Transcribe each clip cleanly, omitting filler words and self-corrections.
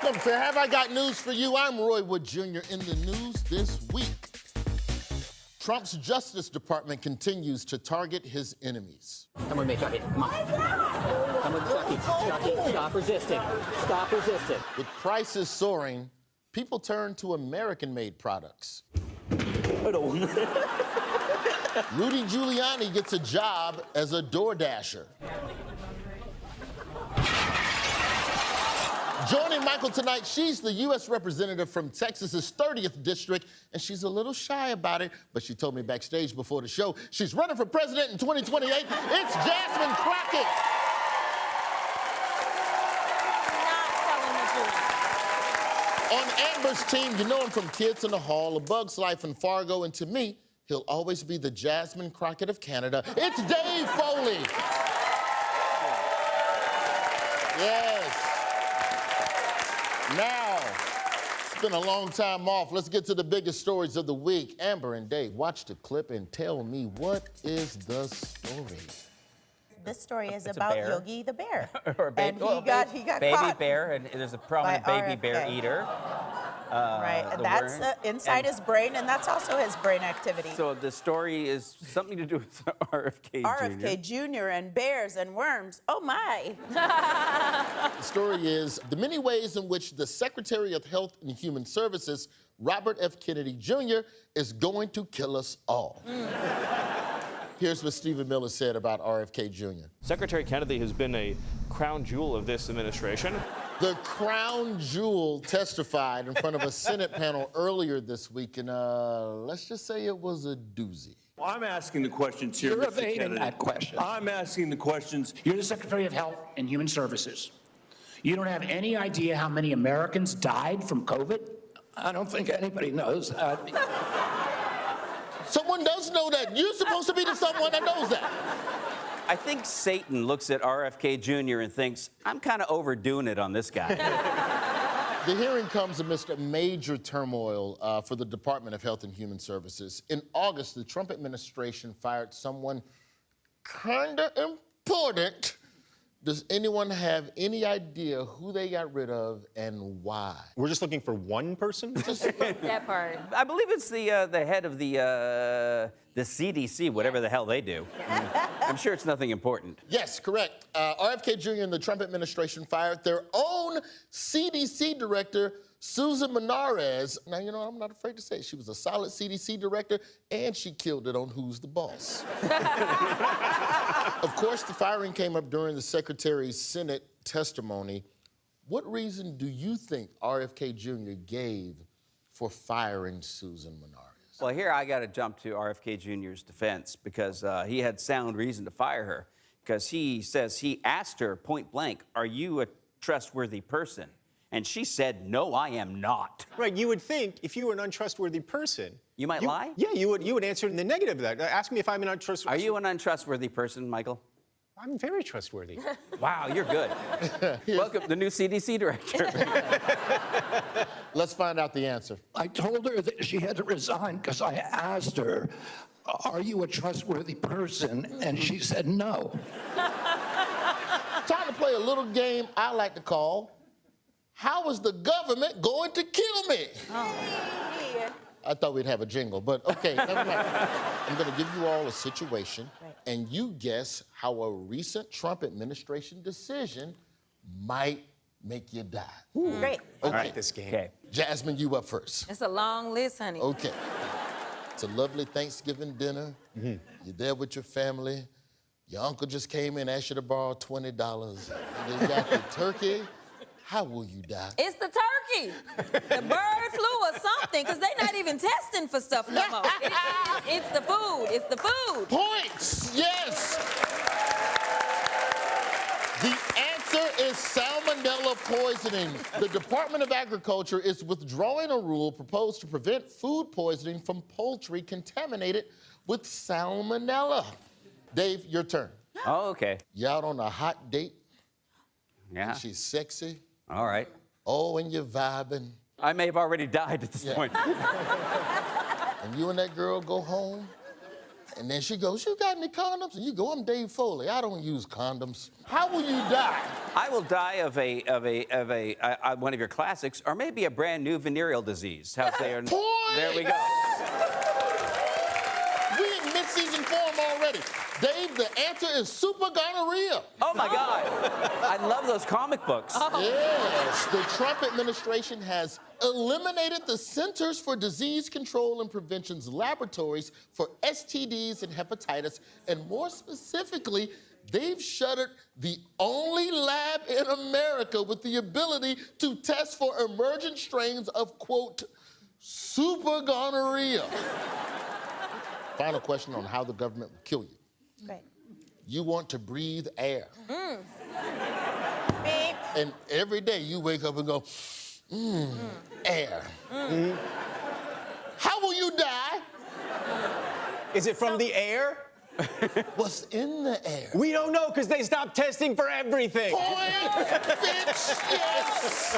Welcome to Have I Got News for You? I'm Roy Wood Jr. In the news this week. Trump's Justice Department continues to target his enemies. Come with me, Chucky. Come on. Come with Chucky. Chucky, stop resisting. Stop resisting. With prices soaring, people turn to American-made products. Rudy Giuliani gets a job as a door dasher. Joining Michael tonight, she's the U.S. representative from Texas's 30th district, and she's a little shy about it, but she told me backstage before the show she's running for president in 2028. It's Jasmine Crockett. On Amber's team, you know him from Kids in the Hall, A Bug's Life, and Fargo, and to me, he'll always be the Jasmine Crockett of Canada. It's Dave Foley. Yes. Now, it's been a long time off. Let's get to the biggest stories of the week. Amber and Dave, watch the clip and tell me, what is the story? This story is about Yogi the bear. Or a baby, and he got baby caught bear, and there's a prominent baby RFK. bear eater. Right, and that's inside his brain, and that's also his brain activity. So the story is something to do with RFK Jr. RFK Jr. and bears and worms. Oh my! The story is the many ways in which the Secretary of Health and Human Services, Robert F. Kennedy Jr., is going to kill us all. Here's what Stephen Miller said about RFK Jr. Secretary Kennedy has been a crown jewel of this administration. The crown jewel testified in front of a Senate panel earlier this week, and let's just say it was a doozy. Well, I'm asking the questions here, You're Mr. evading Kennedy. that question. I'm asking the questions. You're the Secretary of Health and Human Services. You don't have any idea how many Americans died from COVID? I don't think anybody knows. Someone does know that. You're supposed to be the someone that knows that. I think Satan looks at RFK Jr. and thinks, I'm kind of overdoing it on this guy. The hearing comes amidst a major turmoil for the Department of Health and Human Services. In August, the Trump administration fired someone kind of important. Does anyone have any idea who they got rid of and why? We're just looking for one person? That part. I believe it's the head of the CDC, whatever the hell they do. I'm sure it's nothing important. Yes, correct. RFK Jr. and the Trump administration fired their own CDC director, Susan Menarez. Now, you know, I'm not afraid to say it. She was a solid CDC director, and she killed it on Who's the Boss. Of course, the firing came up during the Secretary's Senate testimony. What reason do you think RFK Jr. gave for firing Susan Menarez? Well, here I got to jump to RFK Jr.'s defense because he had sound reason to fire her because he says he asked her point blank, are you a trustworthy person? And she said, no, I am not. Right, you would think if you were an untrustworthy person... You might lie? Yeah, you would answer in the negative of that. Ask me if I'm an untrustworthy... Are you an untrustworthy person, Michael? I'm very trustworthy. Wow, you're good. Welcome, the new CDC director. Let's find out the answer. I told her that she had to resign because I asked her, are you a trustworthy person? And she said no. Time to play a little game I like to call, how is the government going to kill me? I thought we'd have a jingle, but okay, never mind. I'm gonna give you all a situation, and you guess how a recent Trump administration decision might make you die. Great. Okay. All right, this game. Okay. Jasmine, you up first. It's a long list, honey. Okay. It's a lovely Thanksgiving dinner. You're there with your family. Your uncle just came in, asked you to borrow $20. And then you got the turkey. How will you die? It's the turkey, the bird flu or something, because they're not even testing for stuff no more. It's the food. It's the food. Points, yes. The answer is salmonella poisoning. The Department of Agriculture is withdrawing a rule proposed to prevent food poisoning from poultry contaminated with salmonella. Dave, your turn. Oh, okay. You out on a hot date? Yeah. She's sexy. All right. Oh, and you're vibing. I may have already died at this point. And you and that girl go home, And then she goes, you got any condoms? And you go, I'm Dave Foley. I don't use condoms. How will you die? I will die of one of your classics, or maybe a brand new venereal disease. How's there? There we go. We in mid-season form already. Dave, the answer is super gonorrhea. Oh my God. I love those comic books. Yes, the Trump administration has eliminated the Centers for Disease Control and Prevention's laboratories for STDs and hepatitis, and more specifically, they've shuttered the only lab in America with the ability to test for emergent strains of, quote, super gonorrhea. Final question on how the government will kill you. Great. You want to breathe air. Beep. And every day you wake up and go, air. How will you die? Is it from the air? What's in the air? We don't know because they stopped testing for everything. Bitch, yes.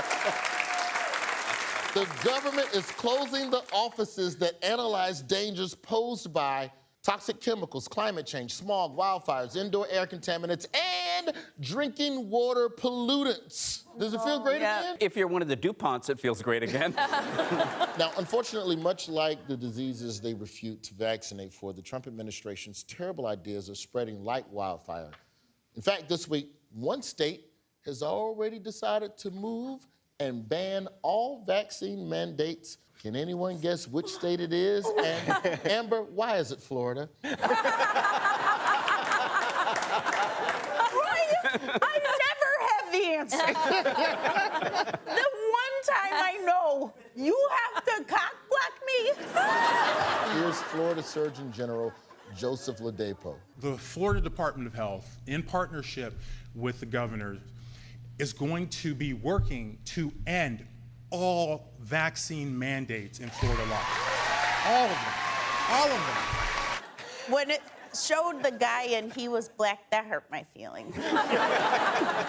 The government is closing the offices that analyze dangers posed by toxic chemicals, climate change, smog, wildfires, indoor air contaminants, and drinking water pollutants. Does it feel great again? If you're one of the DuPonts, it feels great again. Now, unfortunately, much like the diseases they refute to vaccinate for, the Trump administration's terrible ideas are spreading like wildfire. In fact, this week, one state has already decided to move and ban all vaccine mandates. Can anyone guess which state it is? And Amber, why is it Florida? Roy, I never have the answer. The one time I know, you have to cock block me. Here's Florida Surgeon General Joseph Ladapo. The Florida Department of Health, in partnership with the governor, is going to be working to end all vaccine mandates in Florida law. All of them. All of them. When it showed the guy and he was black, that hurt my feelings.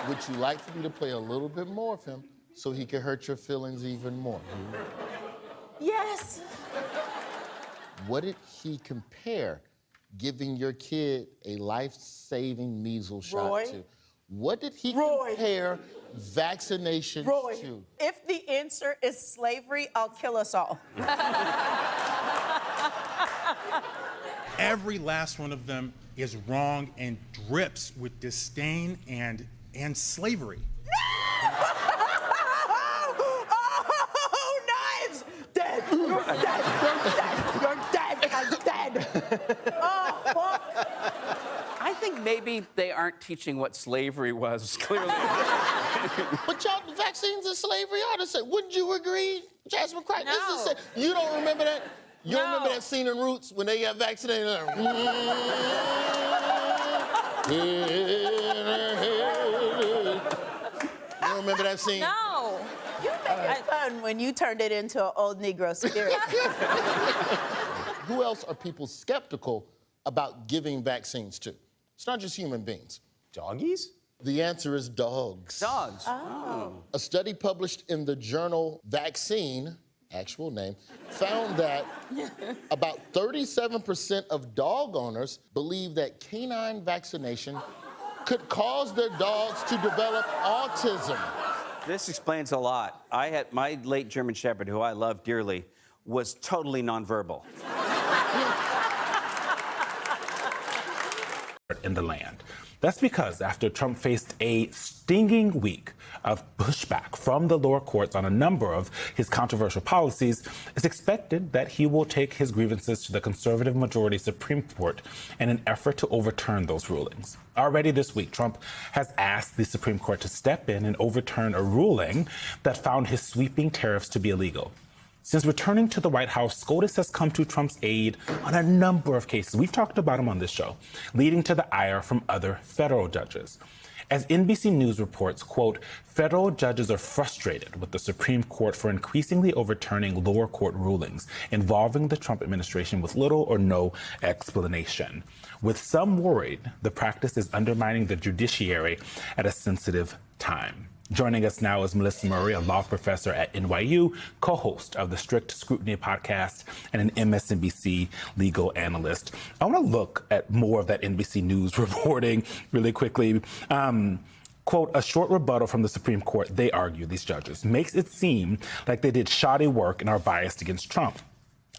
Would you like for me to play a little bit more of him so he can hurt your feelings even more? Yes. What did he compare giving your kid a life-saving measles shot Roy? to? What did he Roy? compare vaccinations Roy, to? if the answer is slavery, I'll kill us all. Every last one of them is wrong and drips with disdain and slavery. Oh, knives! Dead! You're dead! You're dead! You're dead! I'm dead! Oh, fuck! I think maybe they aren't teaching what slavery was, clearly. But y'all, the vaccines and slavery are the same. Wouldn't you agree, Jasmine Crichton? It's the same. You don't remember that? You don't remember that scene in Roots when they got vaccinated? You don't remember that scene? No. You make it fun when you turned it into an old Negro spirit. Who else are people skeptical about giving vaccines to? It's not just human beings. Doggies? The answer is dogs. Dogs. Oh. A study published in the journal Vaccine, actual name, found that about 37% of dog owners believe that canine vaccination could cause their dogs to develop autism. This explains a lot. I had my late German Shepherd, who I love dearly, was totally nonverbal. In the land. That's because after Trump faced a stinging week of pushback from the lower courts on a number of his controversial policies, it's expected that he will take his grievances to the conservative majority Supreme Court in an effort to overturn those rulings. Already this week, Trump has asked the Supreme Court to step in and overturn a ruling that found his sweeping tariffs to be illegal. Since returning to the White House, SCOTUS has come to Trump's aid on a number of cases. We've talked about him on this show, leading to the ire from other federal judges. As NBC News reports, quote, federal judges are frustrated with the Supreme Court for increasingly overturning lower court rulings involving the Trump administration with little or no explanation. With some worried, the practice is undermining the judiciary at a sensitive time. Joining us now is Melissa Murray, a law professor at NYU, co-host of the Strict Scrutiny podcast, and an MSNBC legal analyst. I want to look at more of that NBC News reporting really quickly. Quote, a short rebuttal from the Supreme Court, they argue, these judges, makes it seem like they did shoddy work and are biased against Trump.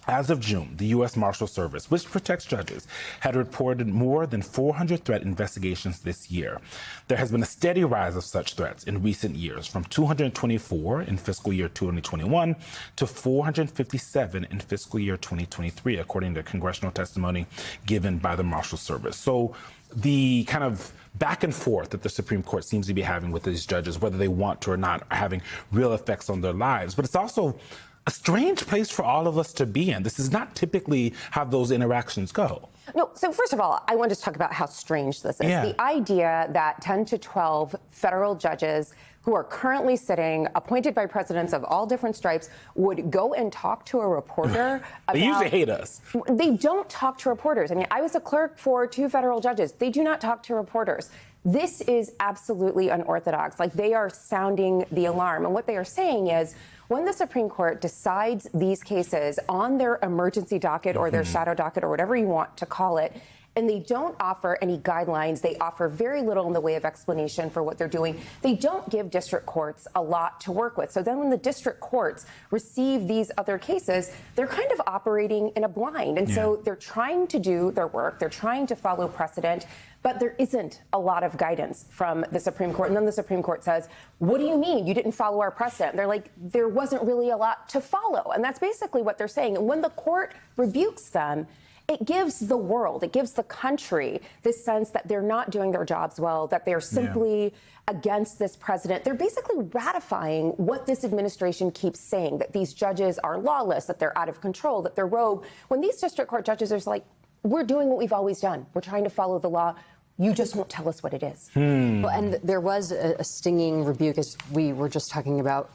As of June, the U.S. Marshal Service, which protects judges, had reported more than 400 threat investigations this year. There has been a steady rise of such threats in recent years, from 224 in fiscal year 2021 to 457 in fiscal year 2023, according to congressional testimony given by the Marshal Service. So the kind of back and forth that the Supreme Court seems to be having with these judges, whether they want to or not, are having real effects on their lives. But it's also a strange place for all of us to be in. This is not typically how those interactions go. No, so first of all, I want to talk about how strange this is. Yeah. The idea that 10 to 12 federal judges who are currently sitting, appointed by presidents of all different stripes, would go and talk to a reporter about... They usually hate us. They don't talk to reporters. I mean, I was a clerk for 2 federal judges. They do not talk to reporters. This is absolutely unorthodox. Like, they are sounding the alarm. And what they are saying is, when the Supreme Court decides these cases on their emergency docket or their shadow docket or whatever you want to call it, and they don't offer any guidelines, they offer very little in the way of explanation for what they're doing, they don't give district courts a lot to work with. So then when the district courts receive these other cases, they're kind of operating in a blind. And so they're trying to do their work, they're trying to follow precedent, but there isn't a lot of guidance from the Supreme Court. And then the Supreme Court says, what do you mean you didn't follow our precedent? And they're like, there wasn't really a lot to follow. And that's basically what they're saying. And when the court rebukes them, it gives the world, it gives the country this sense that they're not doing their jobs well, that they're simply against this president. They're basically ratifying what this administration keeps saying, that these judges are lawless, that they're out of control, that they're rogue. When these district court judges are like, we're doing what we've always done. We're trying to follow the law. You just won't tell us what it is. Well, and there was a stinging rebuke, as we were just talking about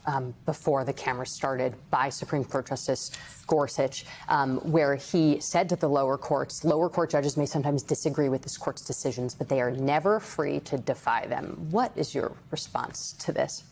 before the camera started, by Supreme Court Justice Gorsuch, where he said to the lower court judges may sometimes disagree with this court's decisions, but they are never free to defy them. What is your response to this?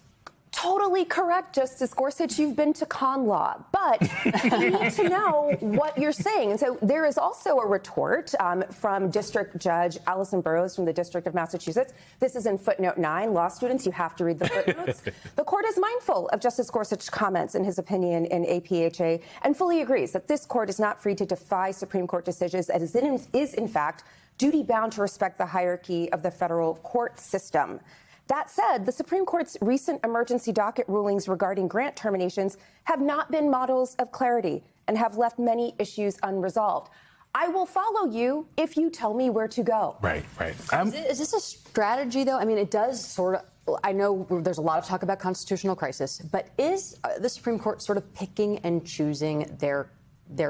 Totally correct, Justice Gorsuch. You've been to con law, but you need to know what you're saying. And so there is also a retort from District Judge Allison Burroughs from the District of Massachusetts. This is in footnote 9. Law students, you have to read the footnotes. The court is mindful of Justice Gorsuch's comments in his opinion in APHA and fully agrees that this court is not free to defy Supreme Court decisions, as it is in fact duty-bound to respect the hierarchy of the federal court system. That said, the Supreme Court's recent emergency docket rulings regarding grant terminations have not been models of clarity and have left many issues unresolved. I will follow you if you tell me where to go. Right. Is this a strategy, though? I mean, it does sort of, I know there's a lot of talk about constitutional crisis, but is the Supreme Court sort of picking and choosing their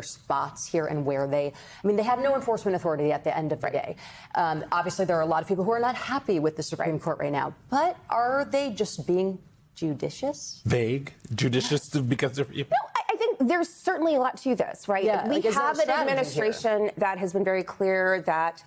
spots here and where they have no enforcement authority at the end of the day. Obviously, there are a lot of people who are not happy with the Supreme Court right now, but are they just being judicious? Vague, judicious because they're... No, I think there's certainly a lot to this, right? Yeah, we have an administration that has been very clear that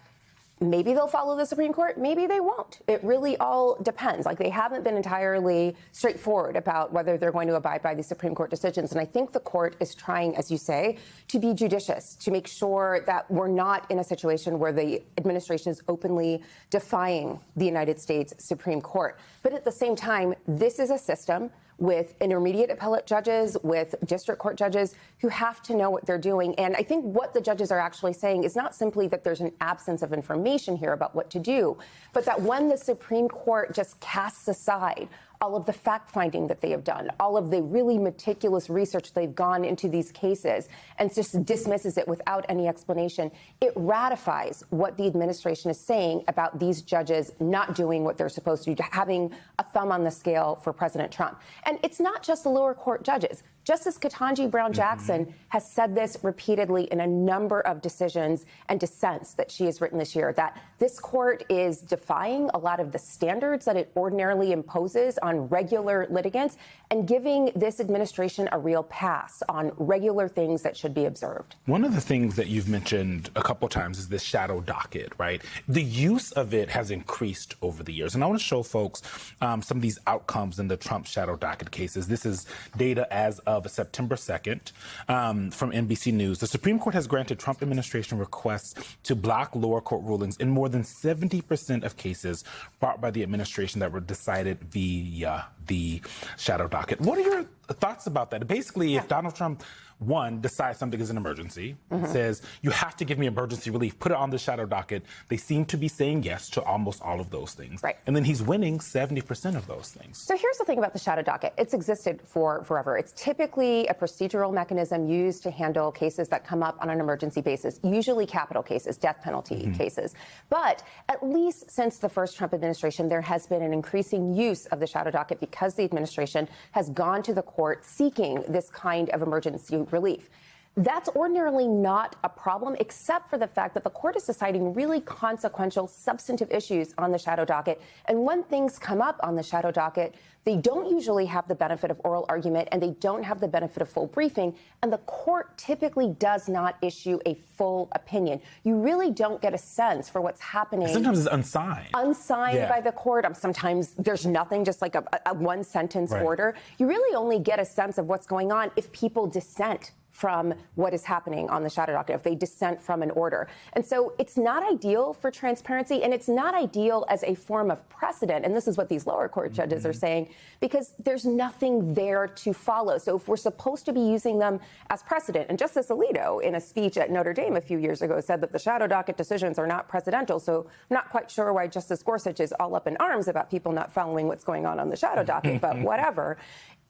maybe they'll follow the Supreme Court, maybe they won't. It really all depends. Like, they haven't been entirely straightforward about whether they're going to abide by the Supreme Court decisions. And I think the court is trying, as you say, to be judicious, to make sure that we're not in a situation where the administration is openly defying the United States Supreme Court. But at the same time, this is a system with intermediate appellate judges, with district court judges who have to know what they're doing. And I think what the judges are actually saying is not simply that there's an absence of information here about what to do, but that when the Supreme Court just casts aside all of the fact-finding that they have done, all of the really meticulous research they've gone into these cases, and just dismisses it without any explanation, it ratifies what the administration is saying about these judges not doing what they're supposed to do, having a thumb on the scale for President Trump. And it's not just the lower court judges. Justice Ketanji Brown Jackson has said this repeatedly in a number of decisions and dissents that she has written this year, that this court is defying a lot of the standards that it ordinarily imposes on regular litigants and giving this administration a real pass on regular things that should be observed. One of the things that you've mentioned a couple times is this shadow docket, right? The use of it has increased over the years. And I want to show folks some of these outcomes in the Trump shadow docket cases. This is data as of September 2nd from NBC News. The Supreme Court has granted Trump administration requests to block lower court rulings in more than 70% of cases brought by the administration that were decided via the shadow docket. What are your thoughts about that? Basically, if Donald Trump, one, decides something is an emergency, says, you have to give me emergency relief, put it on the shadow docket, they seem to be saying yes to almost all of those things. Right. And then he's winning 70% of those things. So here's the thing about the shadow docket. It's existed for forever. It's typically a procedural mechanism used to handle cases that come up on an emergency basis, usually capital cases, death penalty cases. But at least since the first Trump administration, there has been an increasing use of the shadow docket because the administration has gone to the court seeking this kind of emergency relief. That's ordinarily not a problem, except for the fact that the court is deciding really consequential, substantive issues on the shadow docket. And when things come up on the shadow docket, they don't usually have the benefit of oral argument and they don't have the benefit of full briefing. And the court typically does not issue a full opinion. You really don't get a sense for what's happening. Sometimes it's unsigned. Unsigned by the court. Sometimes there's nothing, just like a one-sentence order. You really only get a sense of what's going on if people dissent from what is happening on the shadow docket, if they dissent from an order. And so it's not ideal for transparency, and it's not ideal as a form of precedent. And this is what these lower court judges are saying, because there's nothing there to follow. So if we're supposed to be using them as precedent, and Justice Alito, in a speech at Notre Dame a few years ago, said that the shadow docket decisions are not precedential. So I'm not quite sure why Justice Gorsuch is all up in arms about people not following what's going on the shadow docket, but whatever.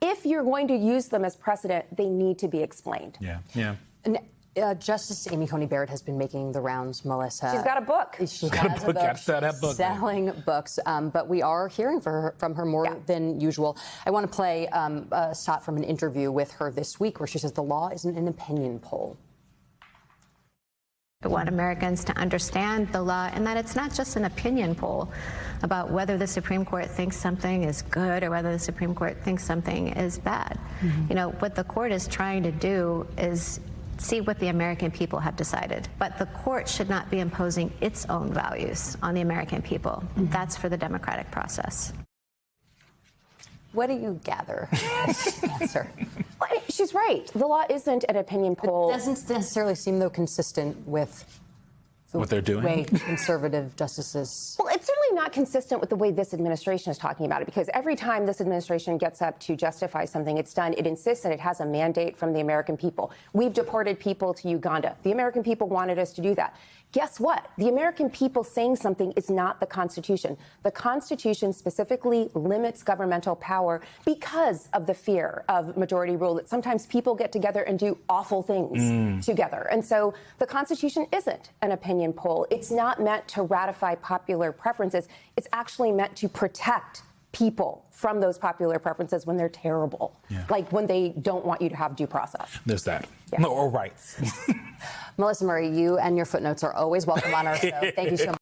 If you're going to use them as precedent, they need to be explained. Yeah. And, Justice Amy Coney Barrett has been making the rounds, Melissa. She's got a book. She has a book. Gotta sell that book. Selling books. But we are hearing from her more than usual. I want to play a shot from an interview with her this week where she says the law isn't an opinion poll. I want Americans to understand the law and that it's not just an opinion poll about whether the Supreme Court thinks something is good or whether the Supreme Court thinks something is bad. You know, what the court is trying to do is see what the American people have decided. But the court should not be imposing its own values on the American people. That's for the democratic process. What do you gather? Answer. Well, she's right. The law isn't an opinion poll. It doesn't necessarily seem, though, consistent with what they're doing. The way conservative justices. Well, it's certainly not consistent with the way this administration is talking about it, because every time this administration gets up to justify something it's done, it insists that it has a mandate from the American people. We've deported people to Uganda. The American people wanted us to do that. Guess what? The American people saying something is not the Constitution. The Constitution specifically limits governmental power because of the fear of majority rule, that sometimes people get together and do awful things together. And so the Constitution isn't an opinion poll. It's not meant to ratify popular preferences. It's actually meant to protect people from those popular preferences when they're terrible, like when they don't want you to have due process. There's that. No, or rights. Melissa Murray, you and your footnotes are always welcome on our show. Thank you so much.